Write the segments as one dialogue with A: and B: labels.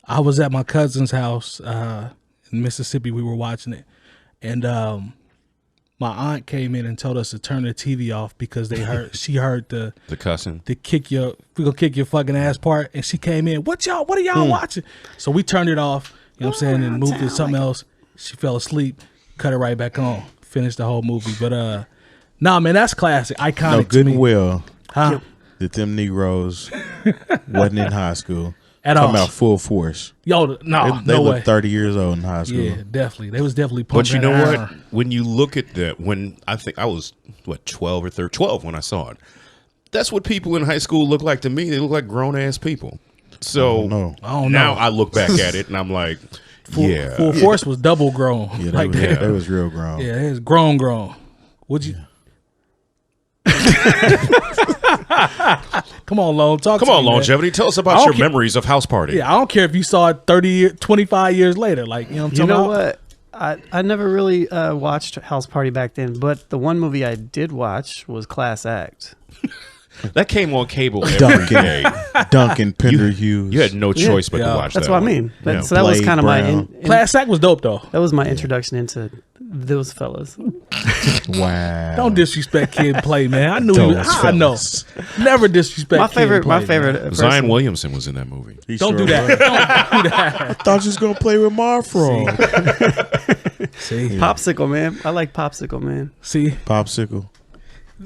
A: I was at my cousin's house in Mississippi. We were watching it, and my aunt came in and told us to turn the TV off because she heard the
B: cussing,
A: we gonna kick your fucking ass part, and she came in. What are y'all watching? So we turned it off. You know what I'm saying, and moved to something else. She fell asleep. Cut it right back on. Finished the whole movie, but nah, man, that's classic, iconic.
C: No, good and well,
A: huh?
C: That them Negroes wasn't in high school
A: at all.
C: Come out full force.
A: Yo, no,
C: they
A: no
C: look
A: way.
C: 30 years old in high school.
A: Yeah, definitely. They was definitely pumping.
B: But you know
A: that
B: what?
A: iron.
B: When you look at that, when I think I was 12 or 13, 12 when I saw it. That's what people in high school look like to me. They look like grown ass people. So now I look back at it and I'm like,
A: Full Force was double grown.
C: Yeah, they was real grown.
A: Yeah, it was grown. Would you? Come on, Lone. Come
B: on, Longevity. Tell us about your memories of House Party.
A: Yeah, I don't care if you saw it 25 years later. Like, you know what I'm talking about?
D: What? I never really watched House Party back then, but the one movie I did watch was Class Act.
B: That came on cable every day.
C: Duncan Pender Hughes.
B: You had no choice but to watch that.
D: That's what I mean.
B: Yeah.
D: So that was kind of my...
A: Class Act was dope, though.
D: That was my introduction into those fellas.
C: Wow.
A: Don't disrespect Kid and Play, man. I knew you. I know. Never disrespect
D: my favorite,
A: Kid and Play,
D: my favorite
A: man.
B: Zion Williamson was in that movie.
A: Don't do that. Don't do that.
C: I thought you was going to play with Marfro.
A: See?
D: Popsicle, man. I like Popsicle, man.
A: See?
C: Popsicle.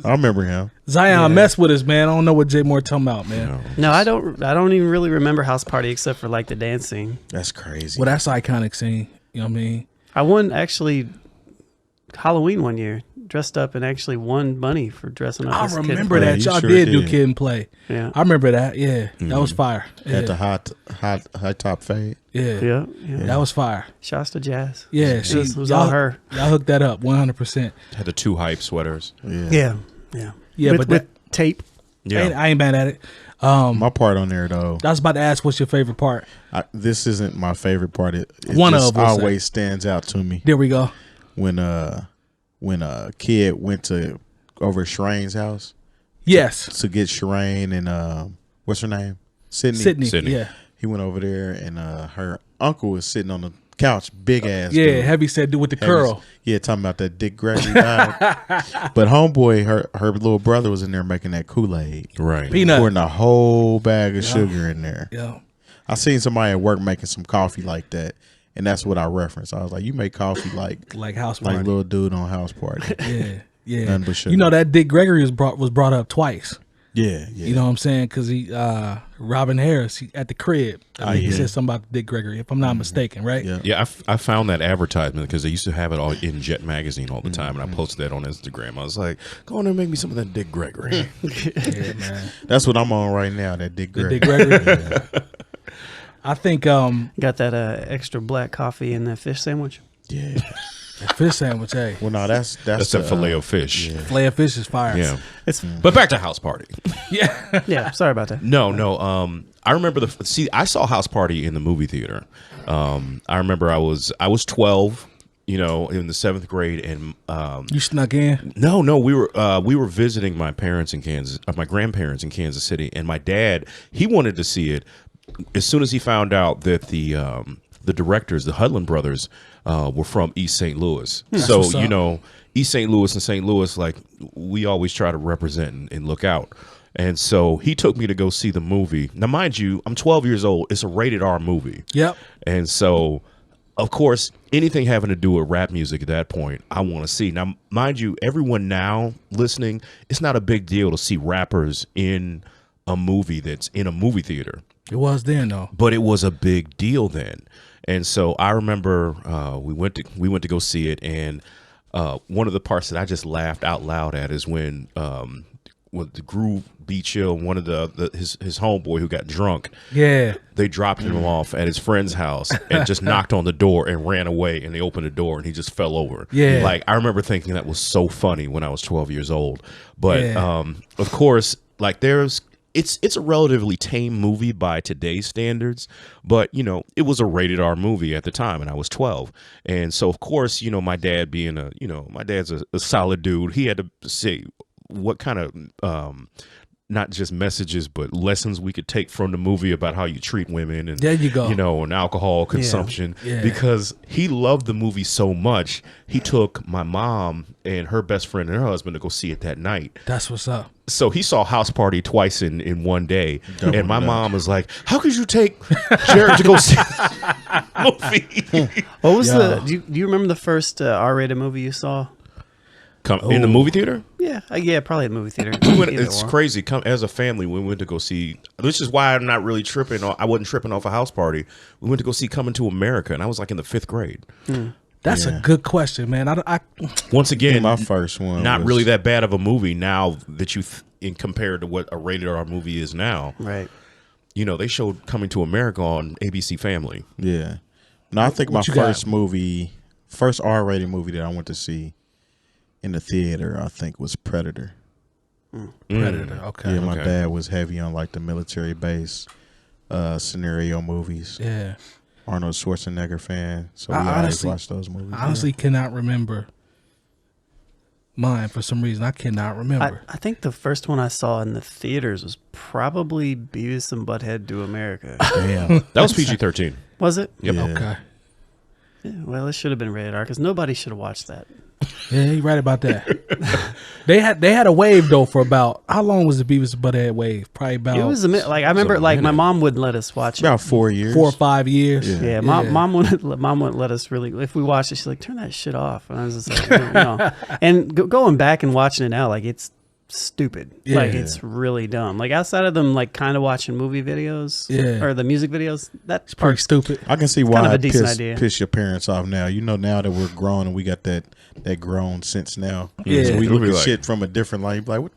C: I remember him.
A: Zion mess with us, man. I don't know what Jay Moore talking about, man.
D: No, I don't even really remember House Party except for like the dancing.
C: That's crazy.
A: Well, that's iconic scene. You know what I mean?
D: I won actually Halloween one year, dressed up and actually won money for dressing up.
A: I
D: as Kid
A: remember
D: and Play.
A: that. Y'all did do Kid and Play.
D: Yeah.
A: I remember that. Yeah. That was fire.
C: Had the high top fade.
A: Yeah. That was fire.
D: Shouts to Jazz.
A: Yeah.
D: It was all her.
A: Y'all hooked that up 100%.
B: Had the 2 hype sweaters.
D: Yeah.
A: With
D: tape.
B: Yeah.
A: I ain't mad at it.
C: My part on there, though.
A: I was about to ask, what's your favorite part?
C: This isn't my favorite part. It
A: One
C: just
A: of them
C: always stands out to me.
A: There we go.
C: When Kid went to over Shireen's house.
A: Yes.
C: To get Shireen and what's her name?
A: Sydney. Yeah.
C: He went over there and her uncle was sitting on the couch, big ass.
A: Yeah,
C: dude.
A: Heavy said do with the curl.
C: Yeah, talking about that Dick Gregory guy. But homeboy, her little brother was in there making that Kool-Aid.
B: Right.
A: Peanut.
C: Pouring a whole bag of sugar in there.
A: Yeah.
C: I seen somebody at work making some coffee like that. And that's what I referenced. I was like, you make coffee like
A: House Party.
C: like little dude on House Party.
A: Yeah.
C: Nothing but sugar.
A: You know that Dick Gregory was brought up twice.
C: Yeah.
A: You know what I'm saying? Because he, Robin Harris, at the crib, he said something about Dick Gregory, if I'm not mistaken, right?
B: Yeah, I found that advertisement because they used to have it all in Jet Magazine all the time, and I posted that on Instagram. I was like, go on there and make me some of that Dick Gregory.
A: Yeah, man.
C: That's what I'm on right now, that Dick Gregory.
A: Dick Gregory. I think
D: got that extra black coffee in that fish sandwich.
C: Yeah.
A: Fish sandwich, hey.
C: Well, no, that's
B: a filet of fish.
C: Yeah.
A: Filet of fish is fire.
B: Yeah. But back to House Party.
A: Yeah.
D: Yeah, sorry about that.
B: No. I remember I saw House Party in the movie theater. I remember I was 12, in the 7th grade, and
A: you snuck in?
B: No, we were visiting my parents in Kansas, my grandparents in Kansas City, and my dad, he wanted to see it as soon as he found out that the directors, the Hudlin brothers, were from East St. Louis. So, East St. Louis and St. Louis, like, we always try to represent and look out. And so he took me to go see the movie. Now, mind you, I'm 12 years old. It's a rated R movie.
A: Yep.
B: And so, of course, anything having to do with rap music at that point, I want to see. Now, mind you, everyone now listening, it's not a big deal to see rappers in a movie that's in a movie theater.
A: It was then, though.
B: But it was a big deal then. And so I remember we went to go see it, and one of the parts that I just laughed out loud at is when the Groove Beat Chill, one of his homeboy who got drunk.
A: Yeah.
B: They dropped him off at his friend's house and just knocked on the door and ran away, and they opened the door and he just fell over.
A: Yeah.
B: Like, I remember thinking that was so funny when I was 12 years old. But of course, like, it's a relatively tame movie by today's standards, but it was a rated R movie at the time, and I was 12. And so, of course, my dad being my dad's a solid dude, he had to say what kind of not just messages, but lessons we could take from the movie about how you treat women and
A: there you go.
B: You know, and alcohol consumption.
A: Yeah.
B: Because he loved the movie so much, he took my mom and her best friend and her husband to go see it that night.
A: That's what's up.
B: So he saw House Party twice in one day.
C: Double
B: and my
C: dutch.
B: mom was like, how could you take Jared to go see this movie?
D: What was do you remember the first R-rated movie you saw?
B: In the movie theater?
D: Yeah, probably at the movie theater.
B: It's crazy. As a family, we went to go see. This is why I'm not really tripping. I wasn't tripping off a House Party. We went to go see Coming to America, and I was like in the 5th grade.
A: That's a good question, man. I
B: Once again,
C: my first one
B: not
C: was-
B: really that bad of a movie now that you compared to what a rated R movie is now.
D: Right.
B: You know, they showed Coming to America on ABC Family.
C: Yeah. No, I think my
A: What you got?
C: first R-rated movie that I went to see in the theater, I think, was Predator.
A: Predator. Okay.
C: Yeah, my
B: Okay.
C: dad was heavy on like the military base scenario movies.
A: Yeah.
C: Arnold Schwarzenegger fan, so we
A: I
C: always
A: honestly-
C: watch those movies.
A: I honestly cannot remember mine for some reason. I cannot remember.
D: I think the first one I saw in the theaters was probably Beavis and Butthead Do America.
C: Damn.
B: That was PG-13.
D: Was it?
B: Yep.
C: Yeah.
A: Okay.
D: Yeah, well, it should have been rated R because nobody should have watched that.
A: Yeah, you're right about that. they had a wave though for about how long was the Beavis and Butthead wave? Probably about
D: It was like I remember, like my mom wouldn't let us watch it.
C: About 4 years.
A: 4 or 5 years.
C: Yeah.
D: Yeah, mom wouldn't let us really. If we watched it, she's like, "Turn that shit off." And I was just like, you know. And going back and watching it now, like it's stupid.
A: Yeah.
D: Like it's really dumb. Like outside of them, like kind of watching movie videos,
A: Yeah.
D: or the music videos, that's
A: Pretty stupid.
C: I can see
D: kind
C: why
D: of a
C: it
D: decent idea.
C: piss your parents off now. You know, now that we're grown and we got that grown sense now.
A: Yeah.
C: So we
B: It'll
C: look
B: be
C: at
B: like-
C: shit from a different light. Like, what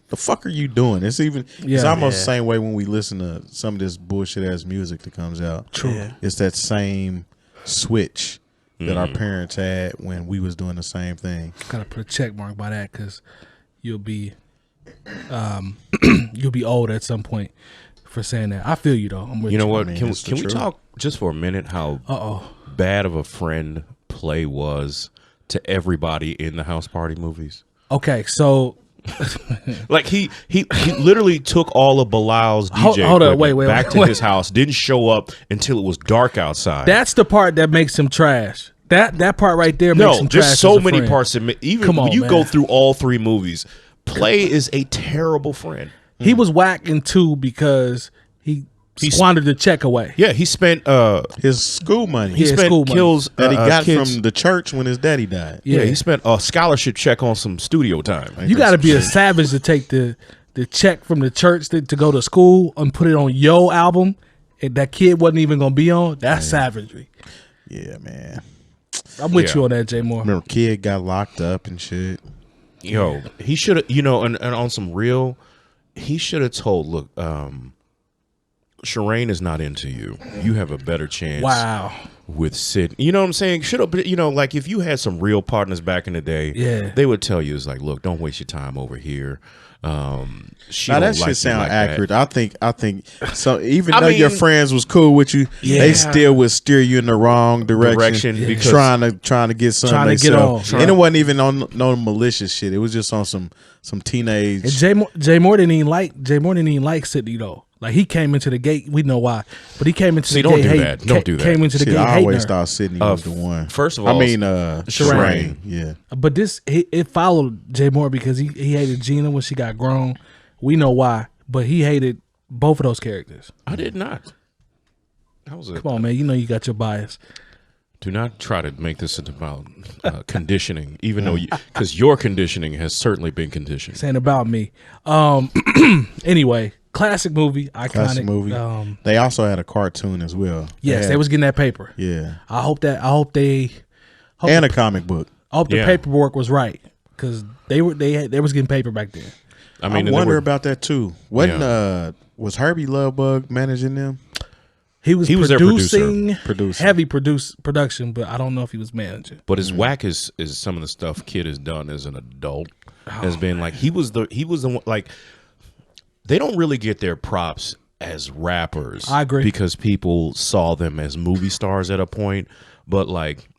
C: the fuck are you doing? It's
A: Yeah.
C: almost the same way when we listen to some of this bullshit ass music that comes out.
A: True.
D: Yeah.
C: It's that same switch that our parents had when we was doing the same thing.
A: Gotta put a check mark by that because you'll be old at some point for saying that. I feel you though. I'm with
B: You know what?
C: mean,
B: Can
C: it's the
B: we
C: truth.
B: talk just for a minute how bad of a friend Play was to everybody in the House Party movies?
A: Okay, so
B: Like he literally took all of Bilal's DJ
A: hold up,
B: equipment
A: wait,
B: back to
A: wait.
B: his house. Didn't show up until it was dark outside.
A: that's the part that makes him trash. That part right there makes him trash.
B: there's so
A: as a
B: many
A: friend.
B: parts. Even
A: Come on,
B: when you
A: man.
B: go through all 3 movies, Play is a terrible friend.
A: He was whack in 2 because he squandered the check away.
B: Yeah, he spent
C: His school money
A: Yeah,
B: spent
A: school money.
B: kills
C: that he got
B: kids.
C: from the church when his daddy died.
B: Yeah, he spent a scholarship check on some studio time.
A: You got to be a savage to take the check from the church to go to school and put it on your album, and that kid wasn't even gonna be on. That's savagery.
C: Yeah, man.
A: I'm with
B: Yeah.
A: you on that, Jay Moore.
C: Remember, kid got locked up and shit.
B: Yo, he should have, and on some real, he should have told, look, Shireen is not into you. You have a better chance.
A: Wow.
B: With Sid, you know what I'm saying? Should have, like if you had some real partners back in the day,
A: Yeah.
B: they would tell you, it's like, look, don't waste your time over here. She
C: Now
B: don't
C: that
B: like
C: shit
B: you
C: sound
B: like that.
C: accurate. I think so. Even
B: I
C: though your
B: mean-
C: friends was cool with you,
A: Yeah.
C: they still would steer you in the wrong direction,
B: because-
C: trying to get something.
A: Trying to get
C: themselves.
A: on.
C: And it wasn't even on no malicious shit. It was just on some teenage.
A: And Jay Moore didn't even like Sydney though. Like he came into the gate. We know why, but he came into
B: See,
A: the
B: don't
A: gate.
B: do
A: hate-
B: that. Don't do that.
A: Came into the
C: Shit,
A: gate.
C: I
A: hating
C: always
A: her.
C: thought Sydney was the one.
B: first of all,
C: Shireen.
A: Shireen.
C: Yeah.
A: But it followed Jay Moore because he hated Gina when she got grown. We know why, but he hated both of those characters.
B: I did not. That was
A: Come on, man. You know you got your bias.
B: Do not try to make this about conditioning, even though because your conditioning has certainly been conditioned.
A: Saying about me. Anyway, classic movie, iconic
C: Classic movie. They also had a cartoon as well.
A: Yes, they was getting that paper.
C: Yeah.
A: I hope the
C: And a comic book.
B: Yeah.
A: paperwork was right because they was getting paper back then.
B: I mean,
C: I wonder about that too. Was Herbie Lovebug managing them?
A: He was
B: their
A: producing,
C: Producer.
A: heavy production, but I don't know if he was managing.
B: but as whack as some of the stuff Kid has done as an adult has been like he was the one, like they don't really get their props as rappers.
A: I agree.
B: because people saw them as movie stars at a point, but like